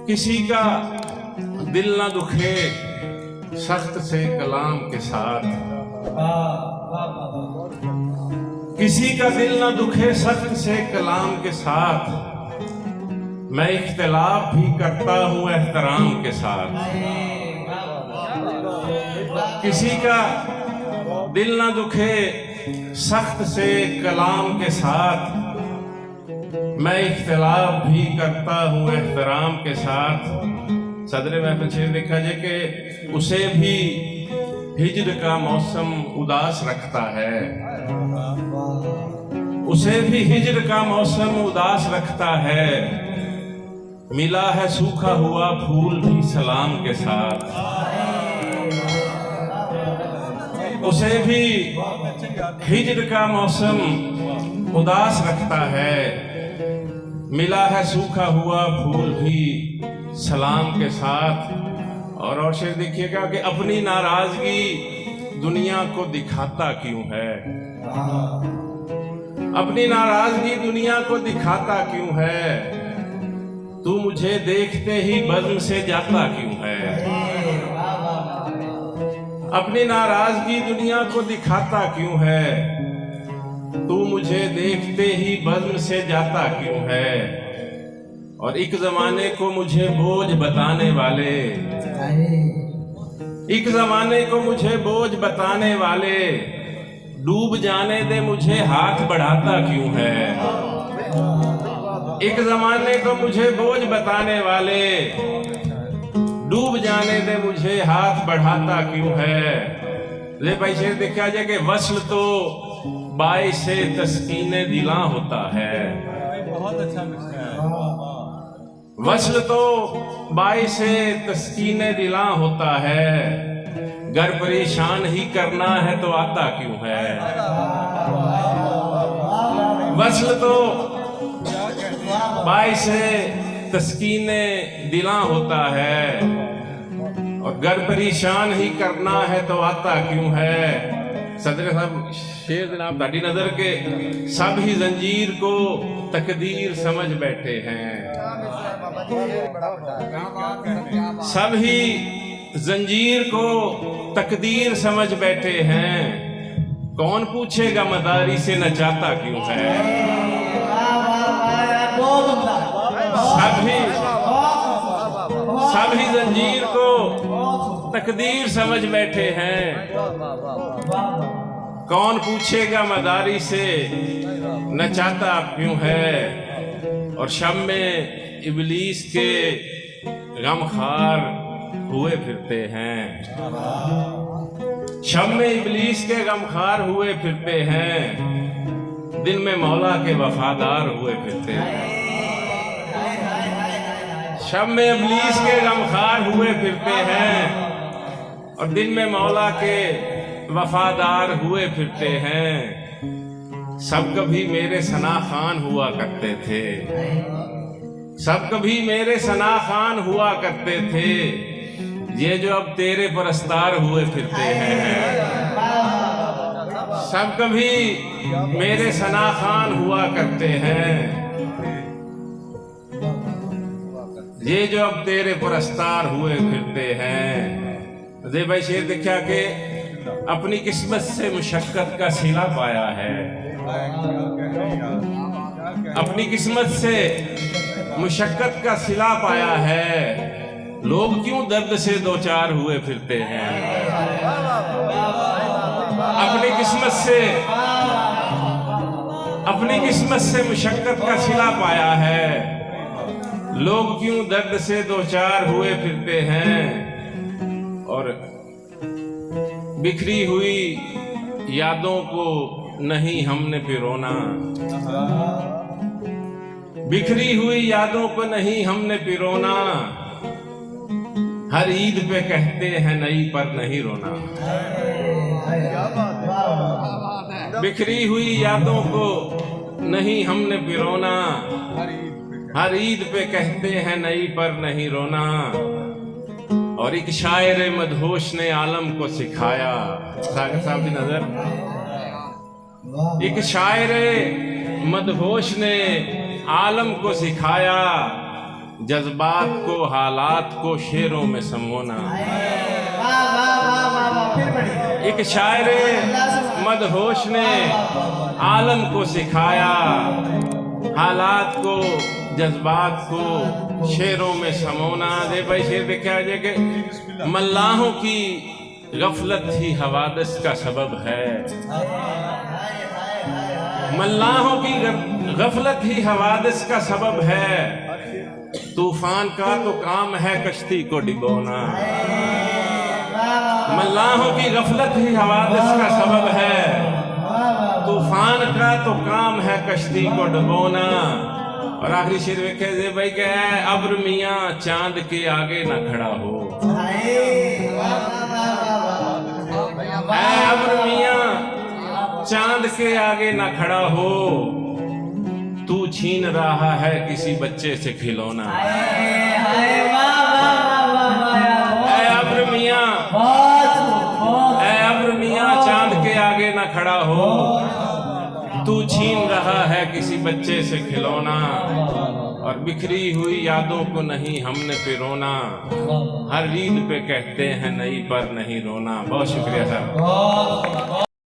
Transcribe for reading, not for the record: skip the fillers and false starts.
किसी का दिल ना दुखे सख्त से कलाम के साथ, किसी का दिल ना दुखे सख्त से कलाम के साथ, मैं इख्तिलाफ भी करता हूँ एहतराम के साथ। किसी का दिल ना दुखे सख्त से कलाम के साथ, मैं इख्तिलाफ भी करता हूँ एहतराम के साथ। सदर महफिल शेर देखा जाए कि उसे भी हिज्र का मौसम उदास रखता है, उसे भी हिज्र का मौसम उदास रखता है। मिला है सूखा हुआ फूल भी सलाम के साथ, उसे भी हिज्र का मौसम उदास रखता है। मिला है सूखा हुआ फूल भी सलाम के साथ। और शेर देखिएगा कि अपनी नाराजगी दुनिया को दिखाता क्यों है, अपनी नाराजगी दुनिया को दिखाता क्यों है। तू मुझे देखते ही बज़्म से जाता क्यों है, अपनी नाराजगी दुनिया को दिखाता क्यों है। तू मुझे देखते ही बज़्म से जाता क्यों है। और एक जमाने को मुझे बोझ बताने वाले, एक जमाने को मुझे बोझ बताने वाले, डूब जाने दे मुझे हाथ बढ़ाता क्यों है। एक जमाने को मुझे बोझ बताने वाले, डूब जाने दे मुझे हाथ बढ़ाता क्यों है। ले भाई शेर देखा जाए कि वस्ल तो बाइसे तस्कीने दिला होता है, बहुत अच्छा वस्ल तो बाइसे तस्कीने दिला होता है। गर परेशान ही करना है तो आता क्यों है। वस्ल तो बाइसे तस्कीने दिला होता है, और गर परेशान ही करना है तो आता क्यों है। सदर साहब शेर जनाब दाढ़ी नजर के सब ही जंजीर को तकदीर समझ बैठे हैं, सब ही जंजीर को तकदीर समझ बैठे हैं। कौन पूछेगा मदारी से नचाता क्यों है। सब ही जंजीर को तकदीर समझ बैठे हैं। कौन पूछेगा मदारी से नचाता क्यों है। और शब में इबलीस के गमखार हुए फिरते हैं, शब में इबलीस के गमखार हुए फिरते हैं। दिल में मौला के वफादार हुए फिरते हैं। शब में इबलीस के गमखार हुए फिरते हैं, और दिल में मौला के वफादार हुए फिरते हैं। सब कभी मेरे सना खान हुआ करते थे, सब कभी मेरे सना खान हुआ करते थे। ये जो अब तेरे परस्तार हुए फिरते हैं, सब कभी मेरे सना खान हुआ करते हैं। ये जो अब तेरे परस्तार हुए फिरते हैं। दे भाई शेर देखा कि अपनी किस्मत से मुशक्कत का सिला पाया है, अपनी किस्मत से मुशक्कत का सिला पाया है। लोग क्यों दर्द से दो चार हुए फिरते हैं। अपनी किस्मत से मुशक्कत का सिला पाया है। लोग क्यों दर्द से दो चार हुए फिरते हैं। और बिखरी हुई यादों को नहीं हमने पिरोना, बिखरी हुई यादों को नहीं हमने पिरोना। हर ईद पे कहते हैं नई पर नहीं रोना। बिखरी हुई यादों को नहीं हमने पिरोना, हर ईद पे कहते हैं नई पर नहीं रोना। और एक शायर मदहोश ने आलम को सिखाया, सागर साहब की नजर, एक शायर मदहोश ने आलम को सिखाया जज्बात को हालात को शेरों में समोना। एक शायर मदहोश ने आलम को सिखाया, हालात को जज्बात को शेरों में समोना। दे भाई शेर देखा जाए कि मल्लाहों की गफलत ही हवादिस का सबब है, मल्लाहों की गफलत ही हवादिस का सबब है, तूफान का तो काम है कश्ती को डिगोना। मल्लाहों की गफलत ही हवादिस का सबब है, तूफान का तो काम है कश्ती को डुबोना। और आखिरी शेर देखे जे भाई क्या है, अब्र मियाँ चांद के आगे ना खड़ा हो, अब्र मियाँ चांद के आगे ना खड़ा हो, तू छीन रहा है किसी बच्चे से खिलौना। अब्र मियाँ, अब्र मियाँ चांद के आगे ना खड़ा हो, तू छीन रहा है किसी बच्चे से खिलौना। और बिखरी हुई यादों को नहीं हमने पिरोना, हर ईद पे कहते हैं नई पर नहीं रोना। बहुत शुक्रिया साहब।